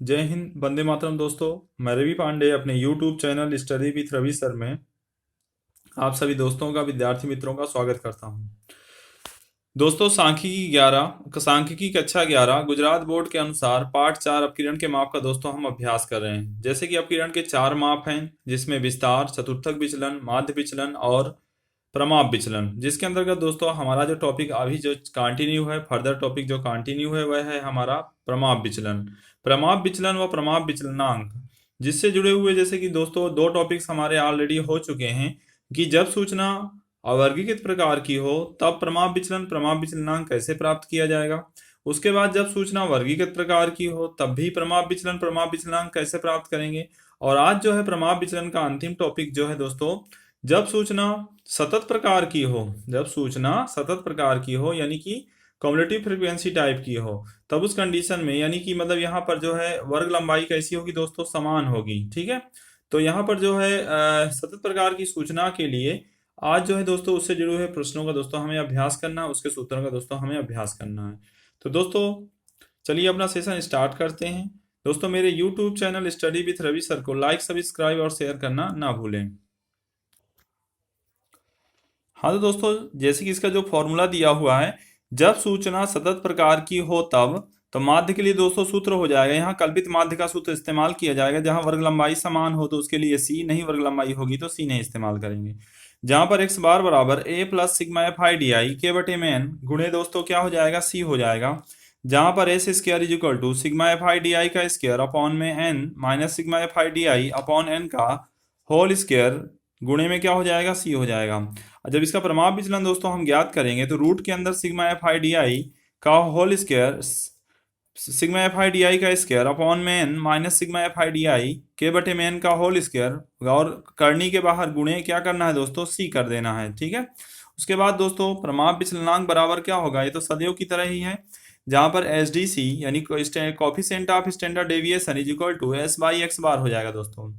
जय हिंद, वंदे मातरम। दोस्तों, मैं रवि पांडे अपने YouTube channel study with Ravi sir में आप सभी दोस्तों का, विद्यार्थी मित्रों का स्वागत करता हूं। दोस्तों, सांख्यिकी कक्षा 11 गुजरात बोर्ड के अनुसार पाठ 4 अपकिरण के माप का दोस्तों हम अभ्यास कर रहे हैं। जैसे कि अपकिरण के 4 माप हैं, जिसमें विस्तार, चतुर्थक विचलन, माध्य विचलन और प्रमाप विचलन, जिसके अंतर्गत दोस्तों हमारा जो टॉपिक अभी जो कंटिन्यू है, फर्दर टॉपिक जो कंटिन्यू है, वह है हमारा प्रमाप विचलन। प्रमाप विचलन व प्रमाप विचलनांक, जिससे जुड़े हुए जैसे कि दोस्तों दो टॉपिक्स हमारे ऑलरेडी हो चुके हैं कि जब सूचना अवर्गीकृत प्रकार की हो तब प्रमाप विचलन प्रमाप विचलनांक कैसे प्राप्त किया जाएगा। उसके बाद जब सूचना वर्गीकृत प्रकार की हो तब भी प्रमाप विचलन प्रमाप विचलनांक कैसे प्राप्त करेंगे। और आज जो है प्रमाप विचलन का अंतिम टॉपिक जो है दोस्तों, जब सूचना सतत प्रकार की हो, जब सूचना सतत प्रकार की हो यानी कि कम्युलेटिव फ्रीक्वेंसी टाइप की हो, तब उस कंडीशन में यानी कि मतलब यहाँ पर जो है वर्ग लंबाई कैसी होगी दोस्तों, समान होगी। ठीक है, तो यहाँ पर जो है सतत प्रकार की सूचना के लिए आज जो है दोस्तों उससे जुड़े हुए प्रश्नों का दोस्तों हमें अभ्यास करना है, उसके सूत्रों का दोस्तों हमें अभ्यास करना है। तो दोस्तों चलिए अपना सेशन स्टार्ट करते हैं। दोस्तों, मेरे YouTube channel study with Ravi sir को लाइक, सब्सक्राइब और शेयर करना ना भूलें। हाँ तो दोस्तों, जैसे कि इसका जो फॉर्मूला दिया हुआ है, जब सूचना सतत प्रकार की हो तब, तो माध्य के लिए दोस्तों सूत्र हो जाएगा, यहाँ कल्पित माध्य का सूत्र इस्तेमाल किया जाएगा। जहां वर्ग लंबाई समान हो तो उसके लिए सी, नहीं वर्ग लंबाई होगी तो सी नहीं इस्तेमाल करेंगे। जहां पर एक्स बार बराबर A plus sigma F I D I के बटे में एन गुणे दोस्तों क्या हो जाएगा, सी हो जाएगा। जहां पर S square is equal to sigma F I D I का स्क्वायर अपॉन में N minus sigma F I D I upon N का होल स्क्वायर गुणे में क्या हो जाएगा, सी हो जाएगा। और जब इसका प्रमाप विचलन दोस्तों हम ज्ञात करेंगे तो रूट के अंदर sigma F I D I का whole square, sigma F I D I का स्क्वायर अपॉन में N minus sigma F I D I के बटे में एन का होल स्क्वायर, और करनी के बाहर गुणे क्या करना है दोस्तों, सी कर देना है। ठीक है, उसके बाद दोस्तों प्रमाप विचलनांक बराबर क्या होगा, ये तो सदैव की तरह ही है। जहां पर एस डी सी यानी coefficient of standard deviation is equal to S by X bar हो जाएगा दोस्तों।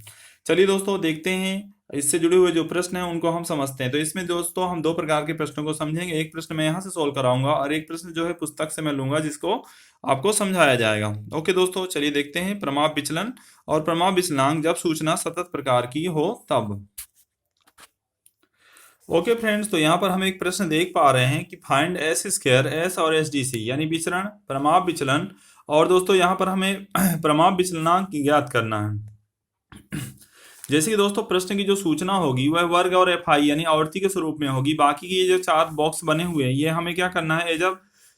चलिए दोस्तों देखते हैं, इससे जुड़े हुए जो प्रश्न हैं उनको हम समझते हैं। तो इसमें दोस्तों हम दो प्रकार के प्रश्नों को समझेंगे। एक प्रश्न मैं यहाँ से सोल्व कराऊंगा और एक प्रश्न जो है पुस्तक से मैं लूंगा, जिसको आपको समझाया जाएगा। ओके दोस्तों, चलिए देखते हैं प्रमाप विचलन और प्रमाप विचलनांक जब सूचना सतत प्रकार की हो तब। ओके फ्रेंड्स, तो यहाँ पर हम एक प्रश्न देख पा रहे हैं कि फाइंड एस स्क्वायर, एस और एस डी सी यानी विचरण, प्रमाप विचलन, और दोस्तों यहाँ पर हमें प्रमाप विचलनांक ज्ञात करना है। जैसे कि दोस्तों प्रश्न की जो सूचना होगी वह वर्ग और एफ आई यानी आवर्ती के स्वरूप में होगी। बाकी के ये जो 4 बॉक्स बने हुए हैं ये हमें क्या करना है, एज अ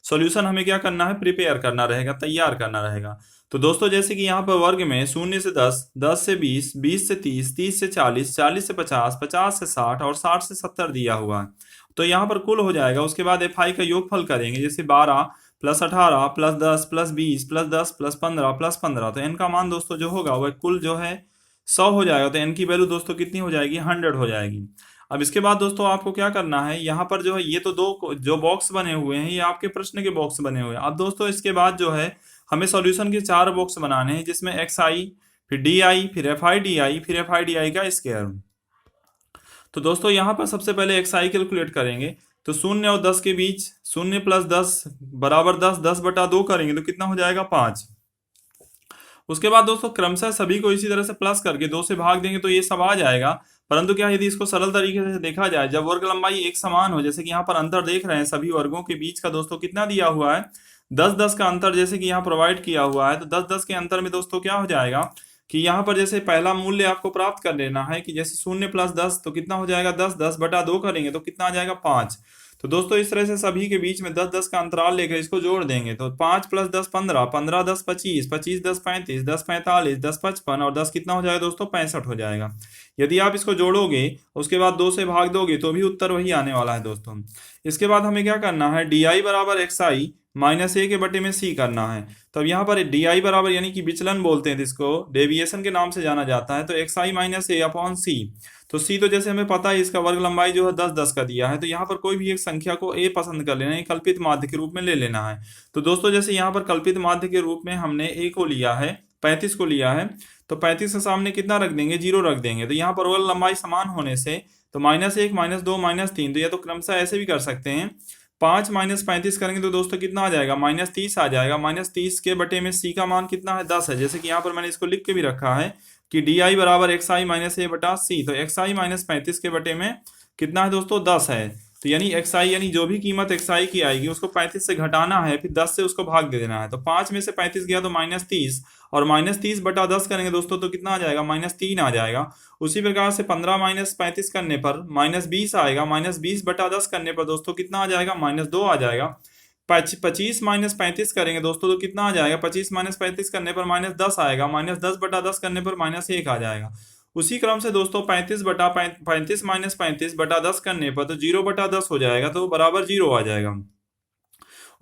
सॉल्यूशन हमें क्या करना है, प्रिपेयर करना रहेगा, तैयार करना रहेगा। तो दोस्तों जैसे कि यहाँ पर वर्ग में 0 से 10, 10 से 20, 20 से 30, 30 से 40, 40 से 50, 50 से 60 और 60 से 70 दिया हुआ है। तो यहाँ पर कुल हो जाएगा। उसके बाद एफ आई का योगफल करेंगे, जैसे 12 plus 18 plus 10 plus 20 plus 10 plus 15 plus 15। तो एन का मान दोस्तों जो होगा वह कुल जो है 100 हो जाएगा। तो एन की वैल्यू दोस्तों कितनी हो जाएगी, 100 हो जाएगी। अब इसके बाद दोस्तों आपको क्या करना है, यहाँ पर जो है ये तो दो जो बॉक्स बने हुए हैं ये आपके प्रश्न के बॉक्स बने हुए हैं। अब दोस्तों इसके बाद जो है हमें सॉल्यूशन के 4 बॉक्स बनाने हैं, जिसमें एक्स आई, फिर डी आई, फिर एफ आई डी आई, फिर एफ आई डी आई का स्क्वायर। तो दोस्तों यहाँ पर सबसे पहले एक्स आई कैलकुलेट करेंगे। तो 0 और 10 के बीच 0 प्लस 10 बराबर 10, 10 बटा 2 करेंगे तो कितना हो जाएगा, 5। उसके बाद दोस्तों क्रमशः सभी को इसी तरह से प्लस करके 2 से भाग देंगे तो ये सब आ जाएगा। परंतु क्या यदि इसको सरल तरीके से देखा जाए, जब वर्ग लंबाई एक समान हो, जैसे कि यहाँ पर अंतर देख रहे हैं सभी वर्गों के बीच का दोस्तों कितना दिया हुआ है, 10-10 का अंतर जैसे कि यहाँ प्रोवाइड किया हुआ है। तो 10-10 के अंतर में दोस्तों क्या हो जाएगा कि यहाँ पर जैसे पहला मूल्य आपको प्राप्त कर लेना है कि जैसे 0 प्लस 10 तो कितना हो जाएगा 10, 10 बटा 2 करेंगे तो कितना आ जाएगा 5। तो दोस्तों इस तरह से सभी के बीच में 10-10 का अंतराल लेकर इसको जोड़ देंगे। तो 5 प्लस 10 15, 15 10 25, 25 10 35, 10 45, 10 55 और 10 कितना हो जाएगा दोस्तों, 65 हो जाएगा। यदि आप इसको जोड़ोगे उसके बाद 2 से भाग दोगे तो भी उत्तर वही आने वाला है दोस्तों। इसके बाद हमें क्या करना है, डी आई बराबर एक्स आई माइनस ए के बटे में सी करना है। तो अब यहाँ पर डी आई बराबर यानी कि विचलन बोलते हैं जिसको, डेविएशन के नाम से जाना जाता है। तो एक्स आई माइनस ए अपॉन सी। तो सी तो जैसे हमें पता है इसका वर्ग लंबाई जो है 10-10 का दिया है। तो यहाँ पर कोई भी एक संख्या को ए पसंद कर लेना है, कल्पित माध्य के रूप में ले लेना है। तो दोस्तों जैसे यहाँ पर कल्पित माध्य के रूप में हमने ए को लिया है, 35 को लिया है। तो 35 के सामने कितना रख देंगे, 0 रख देंगे। तो यहाँ पर वर्ग लंबाई समान होने से तो -1, -2, -3, तो यह तो क्रमशः ऐसे भी कर सकते हैं। 5 माइनस 35 करेंगे तो दोस्तों कितना आ जाएगा, -30 आ जाएगा। -30 के बटे में सी का मान कितना है, 10 है। जैसे कि यहाँ पर मैंने इसको लिख के भी रखा है कि डी आई बराबर एक्स आई माइनस ए बटा सी। तो एक्स आई माइनस 35 के बटे में कितना है दोस्तों, 10 है। तो यानी एक्स आई यानी जो भी कीमत एक्स आई की आएगी उसको 35 से घटाना है, फिर 10 से उसको भाग दे देना है। तो 5 में से 35 गया तो -30, और -30 बटा 10 करेंगे दोस्तों तो कितना आ जाएगा, -3 आ जाएगा। उसी प्रकार से 15 माइनस 35 करने पर -20 आएगा। -20 बटा 10 करने पर दोस्तों कितना आ जाएगा, -2 आ जाएगा। 25 माइनस 35 करेंगे दोस्तों तो कितना आ जाएगा, 25 माइनस 35 करने पर -10 आएगा। -10 बटा 10 करने पर -1 आ जाएगा। उसी क्रम से दोस्तों 35 माइनस 35 बटा 10 करने पर तो 0 बटा 10 हो जाएगा, तो बराबर 0 आ जाएगा।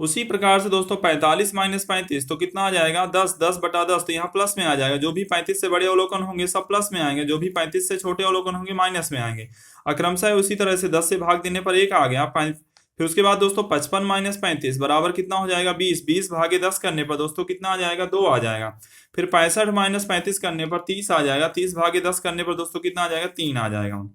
उसी प्रकार से दोस्तों 45 माइनस 35 तो कितना आ जाएगा, 10। 10 बटा 10 तो यहाँ प्लस में आ जाएगा। जो भी 35 से बड़े अवलोकन होंगे सब प्लस में आएंगे, जो भी 35 से छोटे अवलोकन होंगे माइनस में आएंगे। अक्रमशः उसी तरह से 10 से भाग देने पर 1 आ गया। फिर उसके बाद दोस्तों 55 माइनस 35 बराबर कितना हो जाएगा, 20। 20 भागे 10 करने पर दोस्तों कितना आ जाएगा, 2 आ जाएगा। फिर 65 माइनस 35 करने पर 30 आ जाएगा। 30 भागे 10 करने पर दोस्तों कितना आ जाएगा, 3 आ जाएगा।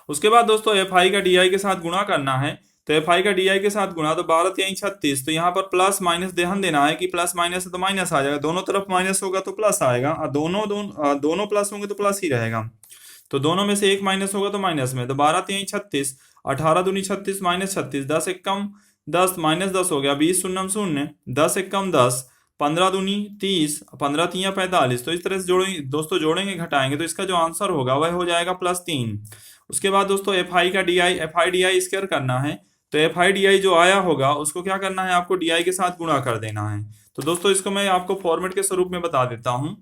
उसके बाद दोस्तों एफ आई का डी आई के साथ गुणा करना है। तो एफ आई का डी आई के साथ गुणा तो 12 3 36। तो यहाँ पर प्लस माइनस ध्यान देना है कि प्लस माइनस है तो माइनस आ जाएगा, दोनों तरफ माइनस होगा तो प्लस आएगा, और दोनों प्लस होंगे तो प्लस ही रहेगा। तो दोनों में से एक माइनस होगा तो माइनस में। तो 12 3 36, 18 दूनी 36 माइनस 36, 10 एक कम 10 माइनस 10 हो गया, 20 शून्य शून्य, 10 एक कम 10, 15 दूनी 30, 15 3 45। तो इस तरह से जोड़ेंगे दोस्तों, जोड़ेंगे घटाएंगे तो इसका जो आंसर होगा वह हो जाएगा +3। उसके बाद दोस्तों एफ आई का D I, F I D I square करना है। तो एफ आई डी आई जो आया होगा उसको क्या करना है, आपको डी आई के साथ गुणा कर देना है। तो दोस्तों इसको मैं आपको फॉर्मेट के स्वरूप में बता देता हूं।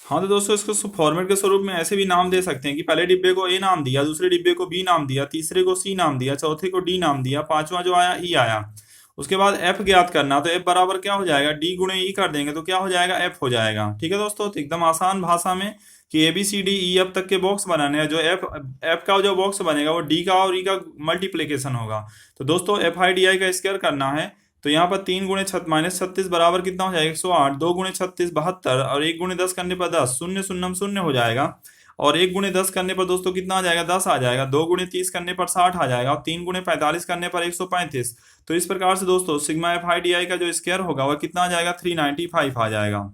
हाँ तो दोस्तों इसको फॉर्मेट के स्वरूप में ऐसे भी नाम दे सकते हैं कि पहले डिब्बे को ए नाम दिया, दूसरे डिब्बे को बी नाम दिया, तीसरे को सी नाम दिया, चौथे को डी नाम दिया, पांचवा जो आया ई आया। उसके बाद एफ ज्ञात करना। तो एफ बराबर क्या हो जाएगा, डी गुणे ई कर देंगे तो क्या हो जाएगा, एफ हो जाएगा। ठीक है दोस्तों, तो एकदम आसान भाषा में कि A B C D E F तक के बॉक्स बनाने हैं। जो एफ एफ का जो बॉक्स बनेगा वो डी का और ई का मल्टीप्लीकेशन होगा। तो दोस्तों एफ आई डी आई का स्क्वायर करना है। तो यहाँ पर 3 गुणे माइनस 36 बराबर कितना हो जाएगा, 108। 2 गुणे 36 72, और 1 गुणे 10 करने पर 10, शून्य शून्य शून्य हो जाएगा। और 1 गुणे 10 करने पर दोस्तों कितना आ जाएगा, 10 आ जाएगा। 2 गुणे 30 करने पर 60 आ जाएगा, और 3 गुणे 45 करने पर 135। तो इस प्रकार से दोस्तों sigma F I D I का जो स्क्वायर होगा वह कितना आ जाएगा, 395 आ जाएगा।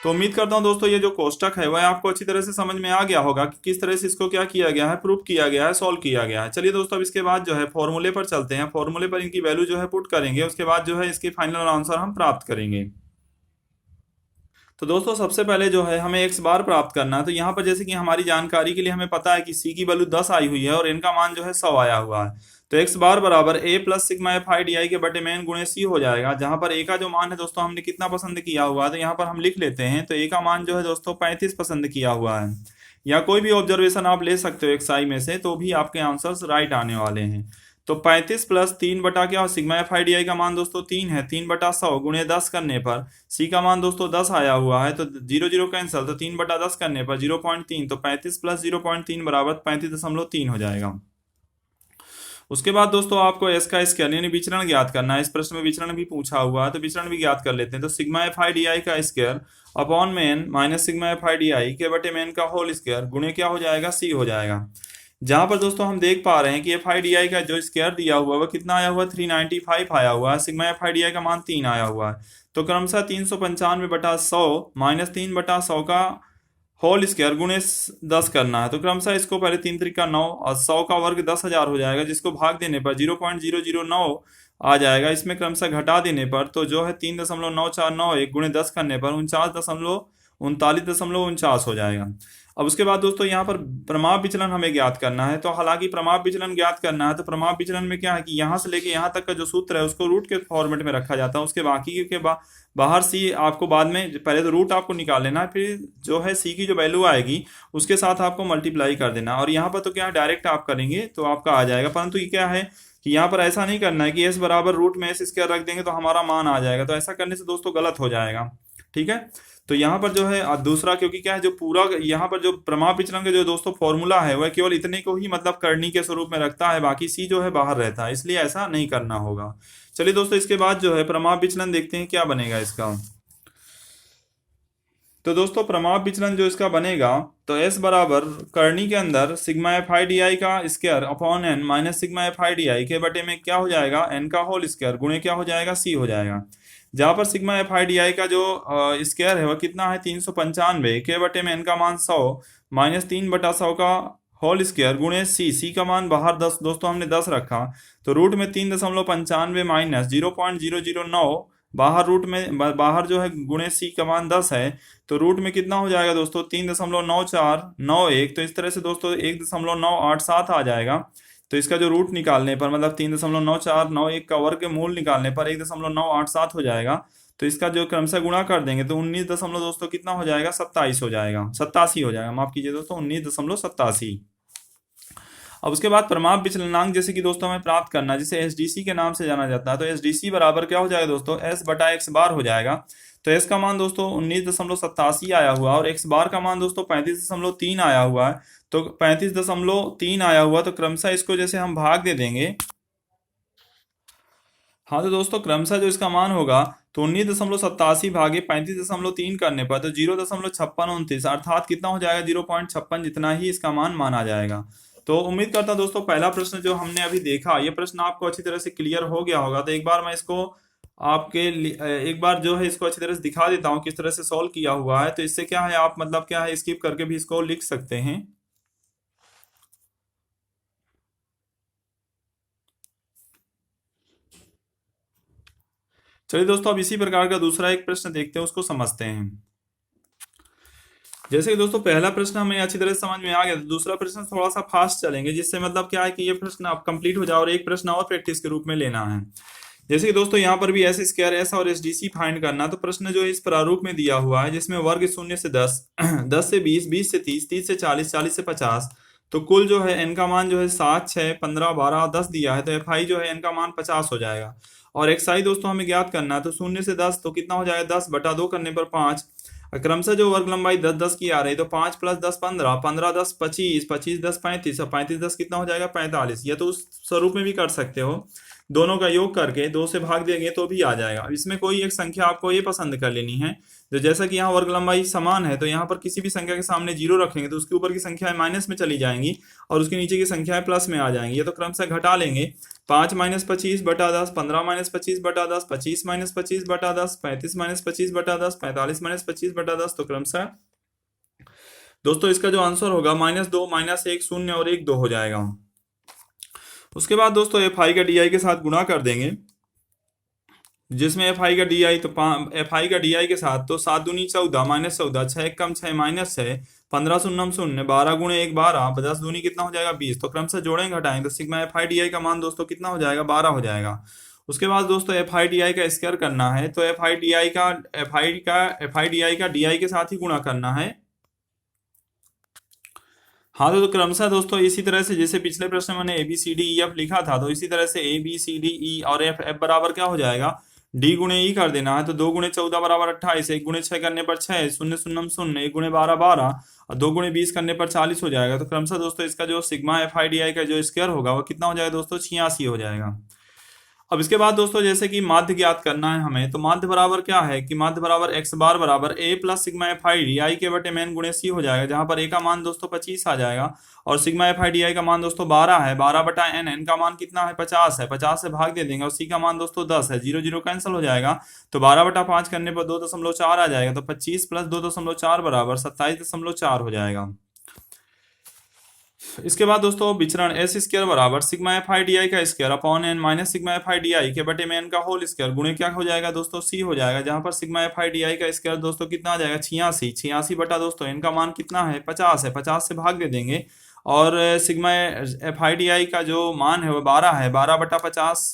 तो उम्मीद करता हूं दोस्तों ये जो कोष्टक है वह आपको अच्छी तरह से समझ में आ गया होगा कि किस तरह से इसको क्या किया गया है, प्रूफ किया गया है, सॉल्व किया गया है। चलिए दोस्तों अब इसके बाद जो है फॉर्मूले पर चलते हैं। फॉर्मूले पर इनकी वैल्यू जो है पुट करेंगे, उसके बाद जो है इसकी फाइनल आंसर हम प्राप्त करेंगे। तो दोस्तों सबसे पहले जो है हमें एक्स बार प्राप्त करना है। तो यहाँ पर जैसे कि हमारी जानकारी के लिए हमें पता है कि सी की वैल्यू 10 आई हुई है और इनका मान जो है 100 आया हुआ है। तो एक्स बार बराबर A plus sigma F I D I के बटे में एन गुणे सी हो जाएगा। जहां पर ए का जो मान है दोस्तों हमने कितना पसंद किया हुआ है, तो यहाँ पर हम लिख लेते हैं। तो ए का मान जो है दोस्तों 35 पसंद किया हुआ है। या कोई भी ऑब्जर्वेशन आप ले सकते हो एक्स आई में से, तो भी आपके आंसर्स राइट आने वाले हैं। तो 35 प्लस 3 बटा क्या, sigma F I D I का मान दोस्तों 3 है, 3 बटा 100 गुणे 10 करने पर सी का मान दोस्तों 10 आया हुआ है। तो 0 0 कैंसिल, तो 3 बटा 10 करने पर 0.3। तो 35 प्लस 0.3 बराबर 35.3 हो जाएगा। उसके बाद दोस्तों आपको एस का स्क्वायर यानी विचरण ज्ञात करना है। इस प्रश्न में विचरण भी पूछा हुआ है, तो विचरण भी ज्ञात कर लेते हैं। तो sigma F I D I का स्क्वायर अपॉन में N minus sigma F I D I के बटे में एन का होल स्क्वायर गुणे क्या हो जाएगा, सी हो जाएगा। जहां पर दोस्तों हम देख पा रहे हैं कि एफ आई डी आई का जो स्क्वायर दिया हुआ है वह कितना आया हुआ है, 395 आया हुआ है। Sigma F I D I का मान 3 आया हुआ है। तो क्रमशः 395 बटा 100 माइनस 3 बटा 100 का होल स्क्वायर गुणे 10 करना है। तो क्रमशः इसको पहले 3 त्रिका 9 और 100 का वर्ग 10,000 हो जाएगा, जिसको भाग देने पर 0.009 आ जाएगा। इसमें क्रमशः घटा देने पर तो जो है 3.9491 गुणे 10 करने पर 49.39 हो जाएगा। अब उसके बाद दोस्तों यहाँ पर प्रमाप विचलन हमें ज्ञात करना है। तो हालांकि प्रमाप विचलन ज्ञात करना है, तो प्रमाप विचलन में क्या है कि यहाँ से लेके यहाँ तक का जो सूत्र है उसको रूट के फॉर्मेट में रखा जाता है। उसके बाकी के बाहर सी आपको बाद में, पहले तो रूट आपको निकाल लेना है, फिर जो है सी की जो वैल्यू आएगी उसके साथ आपको मल्टीप्लाई कर देना। और यहाँ पर तो क्या डायरेक्ट आप करेंगे तो आपका आ जाएगा, परंतु ये क्या है कि यहाँ पर ऐसा नहीं करना है कि एस बराबर रूट में एस स्क्वायर रख देंगे तो हमारा मान आ जाएगा। तो ऐसा करने से दोस्तों गलत हो जाएगा। ठीक है, तो यहाँ पर जो है दूसरा, क्योंकि क्या है जो पूरा यहाँ पर जो प्रमाप विचलन का जो दोस्तों फॉर्मूला है वह केवल इतने को ही मतलब करनी के स्वरूप में रखता है, बाकी सी जो है बाहर रहता है, इसलिए ऐसा नहीं करना होगा। चलिए दोस्तों इसके बाद जो है प्रमाप विचलन देखते हैं क्या बनेगा इसका। तो दोस्तों प्रमाप विचलन जो इसका बनेगा, तो एस बराबर करनी के अंदर sigma F I D I का square upon N minus sigma F I D I के बटे में क्या हो जाएगा, एन का होल स्क्वायर गुणे क्या हो जाएगा, सी हो जाएगा। जहां पर sigma F I D I का जो स्क्वायर है वह कितना है 395 के बटे में एन का मान 100 माइनस 3/100 का होल स्क्वायर गुणे सी, सी का मान बाहर 10 दोस्तों हमने 10 रखा, तो रूट में 3.95 माइनस 0.009 बाहर रूट में बाहर जो है गुणे सी का मान 10 है, तो रूट में कितना हो जाएगा दोस्तों 3.9491, तो इस तरह से दोस्तों 1.987 आ जाएगा। तो इसका जो रूट निकालने पर मतलब 3.9491 का वर्ग मूल निकालने पर 1.987 हो जाएगा। तो इसका जो क्रमशः गुणा कर देंगे तो 19 दशमलव दोस्तों कितना हो जाएगा, 27 हो जाएगा, 87 हो जाएगा, माफ कीजिए दोस्तों 19.87। अब उसके बाद प्रमाप विचलनांक जैसे कि दोस्तों हमें प्राप्त करना है, जिसे एसडीसी के नाम से जाना जाता है, तो एसडीसी बराबर क्या हो जाएगा दोस्तों, एस बटा एक्स बार हो जाएगा। तो एस का मान दोस्तों 19.87 आया हुआ और एक्स बार का मान दोस्तों 35.3 आया हुआ है। तो 35.3 आया हुआ, तो क्रमशः इसको जैसे हम भाग दे देंगे, हाँ तो दोस्तों क्रमशः जो इसका मान होगा तो 19.87 भागे 35.3 करने पर तो 0.5629 अर्थात कितना हो जाएगा, 0.56 जितना ही इसका मान माना जाएगा। तो उम्मीद करता हूं दोस्तों पहला प्रश्न जो हमने अभी देखा ये प्रश्न आपको अच्छी तरह से क्लियर हो गया होगा। तो एक बार मैं इसको एक बार जो है इसको अच्छी तरह से दिखा देता हूँ किस तरह से सॉल्व किया हुआ है। तो इससे क्या है, आप मतलब क्या है स्किप करके भी इसको लिख सकते हैं। चलिए दोस्तों अब इसी प्रकार का दूसरा एक प्रश्न देखते हैं, उसको समझते हैं। जैसे कि दोस्तों पहला प्रश्न हमें अच्छी तरह से समझ में आ गया, तो दूसरा प्रश्न थोड़ा सा फास्ट चलेंगे, जिससे मतलब क्या है कि ये प्रश्न अब कंप्लीट हो जाए और एक प्रश्न और प्रैक्टिस के रूप में लेना है। जैसे कि दोस्तों यहाँ पर भी एस स्क्वायर एस और एस डी सी फाइंड करना, तो प्रश्न जो इस प्रारूप में दिया हुआ है जिसमें वर्ग 0 से 10 10 से 20 20 से 30 30 से 40 40 से 50, तो कुल जो है एन का मान जो है 7 6 15 12 10 दिया है, तो एफ आई जो है एन का मान 50 हो जाएगा। और एक्स आई दोस्तों हमें ज्ञात करना है, तो 0 से 10 तो कितना हो जाएगा 10 बटा 2 करने पर 5, क्रमशः जो वर्ग लंबाई 10 10 की आ रही है, तो 5 + 10 15 15 10 25 25 10 35 और 35 10 कितना हो जाएगा 45। या तो उस स्वरूप में भी कर सकते हो, दोनों का योग करके 2 से भाग देंगे तो भी आ जाएगा। अब इसमें कोई एक संख्या आपको ये पसंद कर लेनी है, तो जैसा कि यहाँ वर्ग लंबाई समान है तो यहाँ पर किसी भी संख्या के सामने 0 रखेंगे तो उसके ऊपर की संख्याएं माइनस में चली जाएंगी और उसके नीचे की संख्याएं प्लस में आ जाएंगी। या तो क्रमशः घटा लेंगे, 5 - 25 बटा 10, 15 - 25 बटा 10, 25 - 25 बटा 10, 35 - 25 बटा 10, 45 - 25 बटा 10। तो क्रमशः दोस्तों इसका जो आंसर होगा -2 -1 0 और 1 2 हो जाएगा। उसके बाद दोस्तों एफ आई का डी आई के साथ गुणा कर देंगे, जिसमें एफ आई का डी आई, तो एफ आई का डी आई के साथ तो 7 दूनी 14 -14 6 कम 6 -6 15 शून्य 0 12 गुणे 1 12 10 दूनी कितना हो जाएगा 20। तो क्रमशः जोड़ें घटाएं तो sigma F I D I का मान दोस्तों कितना हो जाएगा 12 हो जाएगा। उसके बाद दोस्तों एफ आई डी आई का स्क्वायर करना है, तो एफ आई डी आई का डी आई के साथ ही गुणा करना है। हाँ तो क्रमशः दोस्तों इसी तरह से जैसे पिछले प्रश्न में मैंने A B C D E F लिखा था, तो इसी तरह से ए बी सी डी ई और एफ एफ बराबर क्या हो जाएगा, डी गुणे ई कर देना है। तो 2 गुणे 14 बराबर 28, 1 गुणे 6 करने पर 6 0 0 0 1 गुणे 12 12 और 2 गुणे 20 करने पर 40 हो जाएगा। तो क्रमशः दोस्तों इसका जो sigma F I D I का जो स्क्वायर होगा वो कितना हो जाएगा दोस्तों 86 हो जाएगा। अब इसके बाद दोस्तों जैसे कि माध्य ज्ञात करना है हमें, तो माध्य बराबर क्या है कि माध्य बराबर एक्स बार बराबर A plus sigma F I D I के बटे में एन गुणे सी हो जाएगा, जहां पर ए का मान दोस्तों 25 आ जाएगा और sigma F I D I का मान दोस्तों 12 है, 12 बटा एन, एन का मान कितना है 50 है, 50 से भाग दे देंगे और सी का मान दोस्तों 10 है, 0 0 कैंसिल हो जाएगा, तो 12 बटा 5 करने पर 2.4 आ जाएगा, तो 25 + 2.4 बराबर 27.4 हो जाएगा। इसके बाद दोस्तों विचरण एस स्क्वायर बराबर sigma F I D I का square upon N minus sigma F I D I के बटे में एन का होल स्क्वायर गुणे क्या हो जाएगा दोस्तों सी हो जाएगा, जहां पर sigma F I D I का स्क्वायर दोस्तों कितना आ जाएगा 86, 86 बटा दोस्तों एन का मान कितना है 50 है, 50 से भाग दे देंगे और sigma F I D I का जो मान है वो 12 है, 12 बटा 50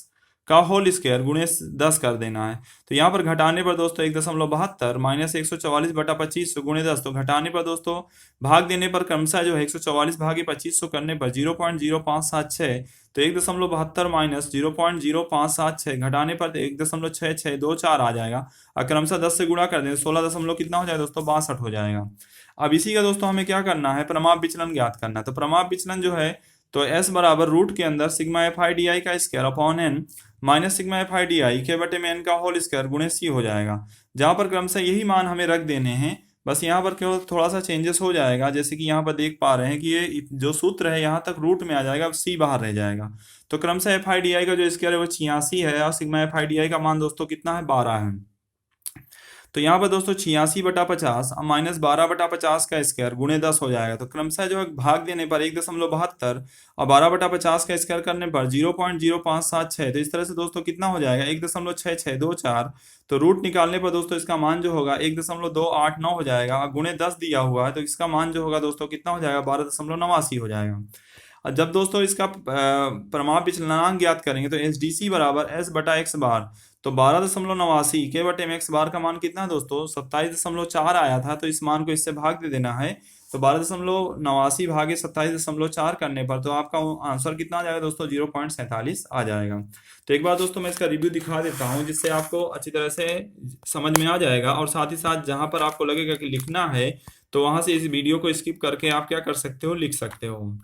का होल स्क्वायर गुणे 10 कर देना है। तो यहाँ पर घटाने पर दोस्तों 1.72 माइनस 144 बटा 25 गुणे 10, तो घटाने पर दोस्तों भाग देने पर क्रमशः जो है 144 भागे 2500 करने पर 0.0576, तो 1.72 माइनस 0.0576 घटाने पर 1.6624 आ जाएगा और क्रमशः 10 से गुणा कर दें 16 दशमलव कितना हो जाएगा दोस्तों 62 हो जाएगा। अब इसी का दोस्तों हमें क्या करना है, प्रमाप विचलन ज्ञात करना है। तो प्रमाप विचलन जो है तो एस बराबर रूट के अंदर sigma F I D I का square upon N minus sigma F I D I के बटे में एन का होल स्क्वायर गुणे सी हो जाएगा, जहां पर क्रमशः यही मान हमें रख देने हैं बस यहाँ पर केवल थोड़ा सा चेंजेस हो जाएगा, जैसे कि यहाँ पर देख पा रहे हैं कि ये जो सूत्र है यहाँ तक रूट में आ जाएगा, अब सी बाहर रह जाएगा। तो क्रमशः एफ आई डी आई का जो स्क्वायर है वो 86 है, और sigma F I D I का मान दोस्तों कितना है, 12 है। तो यहाँ पर दोस्तों 86/50 और -12/50 का स्क्वायर गुणे 10 हो जाएगा। तो क्रमशः जो है भाग देने पर 1.72 और 12/50 का स्क्वायर करने पर 0.0576। तो इस तरह से दोस्तों कितना हो जाएगा, 1.6624। तो रूट निकालने पर दोस्तों इसका मान जो होगा 1.289 हो जाएगा, और गुणे 10 दिया हुआ है तो इसका मान जो होगा दोस्तों कितना हो जाएगा, 12.89 हो जाएगा। और जब दोस्तों इसका प्रमाप विचलनांक ज्ञात करेंगे तो एच डी सी बराबर एस बटा एक्स बार। तो 12.89 के बटे में एक्स बार का मान कितना है दोस्तों, 27.4 आया था, तो इस मान को इससे भाग दे देना है। तो 12.89 भागे 27.4 करने पर तो आपका आंसर कितना आ जाएगा दोस्तों, 0.47 आ जाएगा। तो एक बार दोस्तों मैं इसका रिव्यू दिखा देता हूँ, जिससे आपको अच्छी तरह से समझ में आ जाएगा, और साथ ही साथ जहां पर आपको लगेगा कि लिखना है तो वहां से इस वीडियो को स्किप करके आप क्या कर सकते हो, लिख सकते हो।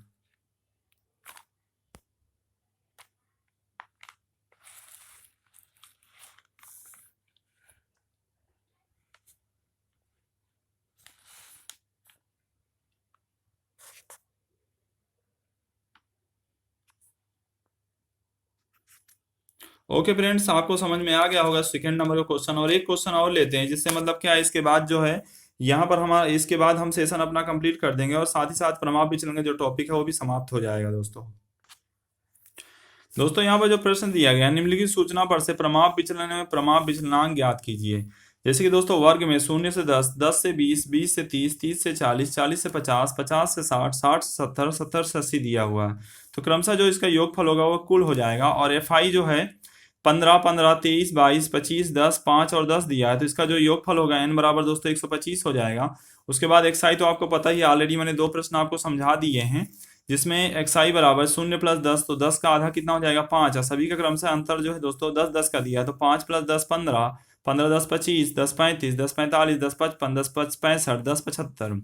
ओके फ्रेंड्स, आपको समझ में आ गया होगा सेकंड नंबर का क्वेश्चन। और एक क्वेश्चन और लेते हैं, जिससे मतलब क्या है, इसके बाद जो है यहाँ पर हमारा, इसके बाद हम सेशन अपना कंप्लीट कर देंगे, और साथ ही साथ प्रमाप विचलन का जो टॉपिक है वो भी समाप्त हो जाएगा। दोस्तों यहाँ पर जो प्रश्न दिया गया, निम्नलिखित सूचना पर से प्रमाप विचलन में प्रमाप विचलनांक ज्ञात कीजिए। जैसे कि दोस्तों वर्ग में 0 से 10, 10 से 20, 20 से 30, 30 से 40, 40 से 50, 50 से 60, 60 से 70, 70 से 80 दिया हुआ है। तो क्रमशः जो इसका योगफल होगा वो कुल हो जाएगा। और एफ आई जो है 15, 15, 23, 22, 25, 10, 5 और 10 दिया है, तो इसका जो योगफल होगा एन बराबर दोस्तों 125 हो जाएगा। उसके बाद एक्स आई तो आपको पता ही, ऑलरेडी मैंने दो प्रश्न आपको समझा दिए हैं, जिसमें एक्स आई बराबर 0 + 10, तो 10 का आधा कितना हो जाएगा, 5। और सभी का क्रमशः अंतर जो है दोस्तों 10 10 का दिया है, तो 5 + 10 15, 15 10 25, 10 35, 10 45, 10 55, 10 65, 10 75।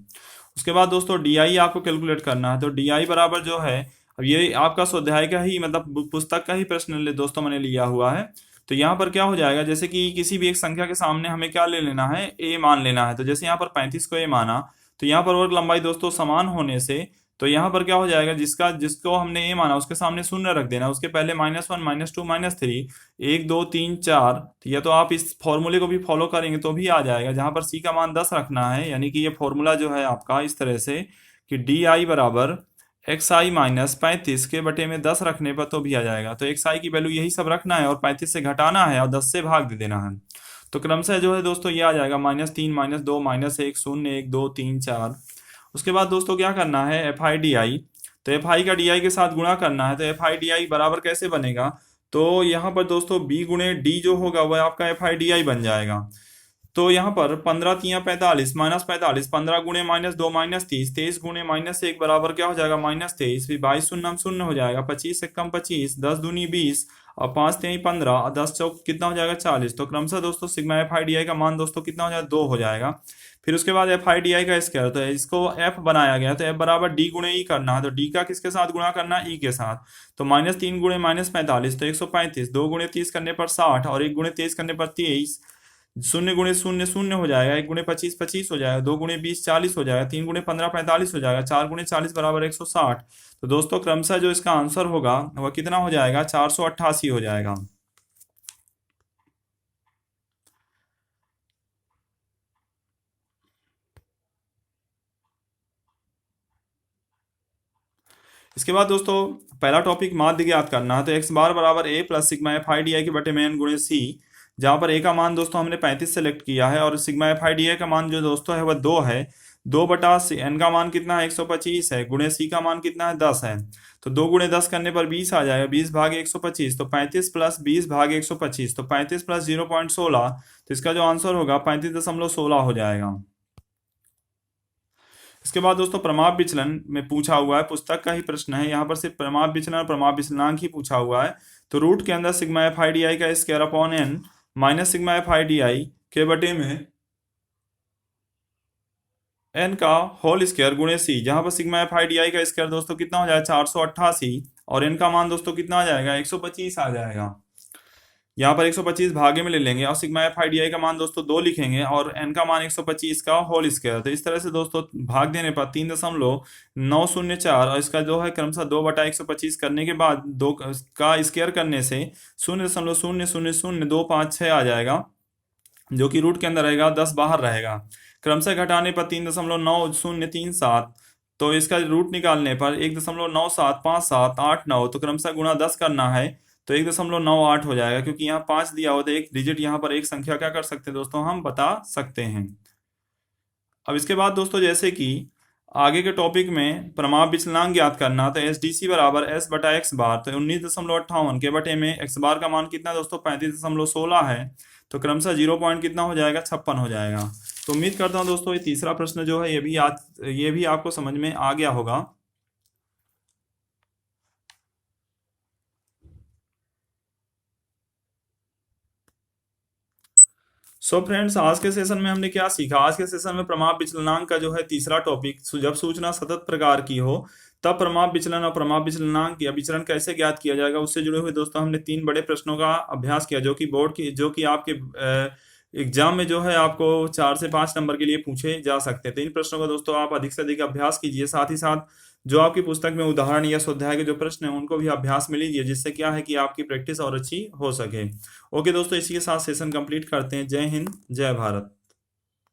उसके बाद दोस्तों डी आई आपको कैलकुलेट करना है। तो डी आई बराबर जो है, अब ये आपका स्वाध्याय का ही मतलब पुस्तक का ही प्रश्न दोस्तों मैंने लिया हुआ है। तो यहाँ पर क्या हो जाएगा, जैसे कि किसी भी एक संख्या के सामने हमें क्या ले लेना है, ए मान लेना है। तो जैसे यहाँ पर 35 को ए माना, तो यहाँ पर वर्ग लंबाई दोस्तों समान होने से, तो यहाँ पर क्या हो जाएगा, जिसको हमने ए माना उसके सामने शून्य रख देना, उसके पहले -1, -2, -3, 1 2 3 4। तो या तो आप इस फॉर्मूले को भी फॉलो करेंगे तो भी आ जाएगा, जहां पर सी का मान 10 रखना है। यानी कि ये फॉर्मूला जो है आपका इस तरह से कि डी आई बराबर एक्स आई -35 के बटे में 10 रखने पर तो भी आ जाएगा। तो एक्स आई की वैल्यू यही सब रखना है, और 35 से घटाना है, और 10 से भाग दे देना है। तो क्रमशः जो है दोस्तों ये आ जाएगा -3, -2, -1, 0, 1 2 3 4। उसके बाद दोस्तों क्या करना है, एफ आई डी आई। तो एफ आई का डी आई के साथ गुणा करना है। तो एफ आई डी आई बराबर कैसे बनेगा, तो यहाँ पर दोस्तों बी गुणे डी जो होगा वह आपका एफ आई डी आई बन जाएगा। तो यहाँ पर 15 3 45, -45, 15 गुणे -2 -30, 23 गुणे -1 बराबर क्या हो जाएगा, -23। फिर 22 शून्य शून्य हो जाएगा, 25 से कम 25, 10 दूनी 20, और 5 3 15, और 10 चौक कितना हो जाएगा, 40। तो क्रमशः दोस्तों sigma F I D I का मान दोस्तों कितना हो जाएगा, 2 हो जाएगा। फिर उसके बाद एफ आई डी आई का स्क्वायर, तो इसको एफ बनाया गया, तो एफ बराबर डी गुणे ई करना है। तो डी का किसके साथ गुणा करना है, ई के साथ। तो -3 गुणे -45, तो 135, 2 गुणे 30 करने पर 60, और 1 गुणे 23 करने पर 23। 0 गुणे 0 0 हो जाएगा, 1 गुणे 25 25 हो जाएगा, 2 गुणे 20 40 हो जाएगा, 3 गुणे 15 45 हो जाएगा, 4 गुणे 40 बराबर 160। तो दोस्तों क्रमशः जो इसका आंसर होगा वह कितना हो जाएगा, 488 हो जाएगा। इसके बाद दोस्तों पहला टॉपिक माध्य ज्ञात करना है। तो एक्स बार बराबर A plus sigma F I D I के बटे में एन गुणे सी, जहां पर ए का मान दोस्तों हमने 35 सेलेक्ट किया है, और sigma F I D I का मान जो दोस्तों है वह 2 है। 2 बटा एन का मान कितना है, 125 है, गुणे सी का मान कितना है, 10 है। तो 2 गुणे 10 करने पर 20 आ जाएगा, 20 भागे 125, तो 35 + 20 भागे 125, तो 35 + 0.16। तो इसका जो आंसर होगा 35.16 हो जाएगा। इसके बाद दोस्तों प्रमाप विचलन में पूछा हुआ है, पुस्तक का ही प्रश्न है, यहाँ पर सिर्फ प्रमाप विचलन और प्रमाप विचलनांक ही पूछा हुआ है। तो रूट के अंदर sigma F I D I का square upon N minus sigma F I D I के बटे में एन का होल स्क्वायर गुणे सी, जहां पर sigma F I D I का स्क्वायर दोस्तों कितना हो जाएगा, 488, और एन का मान दोस्तों कितना आ जाएगा, 125 आ जाएगा। यहाँ पर 125 भागे में ले लेंगे और sigma F I D I का मान दोस्तों 2 लिखेंगे और एन का मान 125 का होल स्क्वायर। तो इस तरह से दोस्तों भाग देने पर 3.904 और इसका जो है क्रमशः 2/125 करने के बाद 2 का स्क्वायर करने से 0.0000256 आ जाएगा, जो कि रूट के अंदर रहेगा, 10 बाहर रहेगा। क्रमशः घटाने पर 3.9037, तो इसका रूट निकालने पर 1.975789, तो क्रमशः गुणा 10 करना है तो 1.98 हो जाएगा। क्योंकि यहाँ 5 दिया हो तो एक डिजिट यहाँ पर एक संख्या क्या कर सकते हैं दोस्तों, हम बता सकते हैं। अब इसके बाद दोस्तों जैसे कि आगे के टॉपिक में प्रमाप विचलनांक ज्ञात करना, तो एस डी सी बराबर एस बटा एक्स बार, तो 19.58 के बटे में एक्स बार का मान कितना दोस्तों 35.16 है, तो क्रमशः 0 पॉइंट कितना हो जाएगा 56 हो जाएगा। तो उम्मीद करता हूँ दोस्तों ये तीसरा प्रश्न जो है ये भी आपको समझ में आ गया होगा। सो फ्रेंड्स, आज के सेशन में हमने क्या सीखा? आज के सेशन में प्रमाप विचलनांक का जो है तीसरा टॉपिक, जब सूचना सतत प्रकार की हो तब प्रमाप विचलन और प्रमाप विचलनांक या विचलन कैसे ज्ञात किया जाएगा, उससे जुड़े हुए दोस्तों हमने 3 बड़े प्रश्नों का अभ्यास किया, जो कि बोर्ड की, जो कि आपके एग्जाम में जो है आपको 4 से 5 नंबर के लिए पूछे जा सकते हैं। तो इन प्रश्नों का दोस्तों आप अधिक से अधिक अभ्यास कीजिए, साथ ही साथ जो आपकी पुस्तक में उदाहरण या स्वाध्याय के जो प्रश्न हैं उनको भी अभ्यास में लीजिए, जिससे क्या है कि आपकी प्रैक्टिस और अच्छी हो सके। ओके दोस्तों, इसी के साथ सेशन कंप्लीट करते हैं। जय हिंद, जय भारत।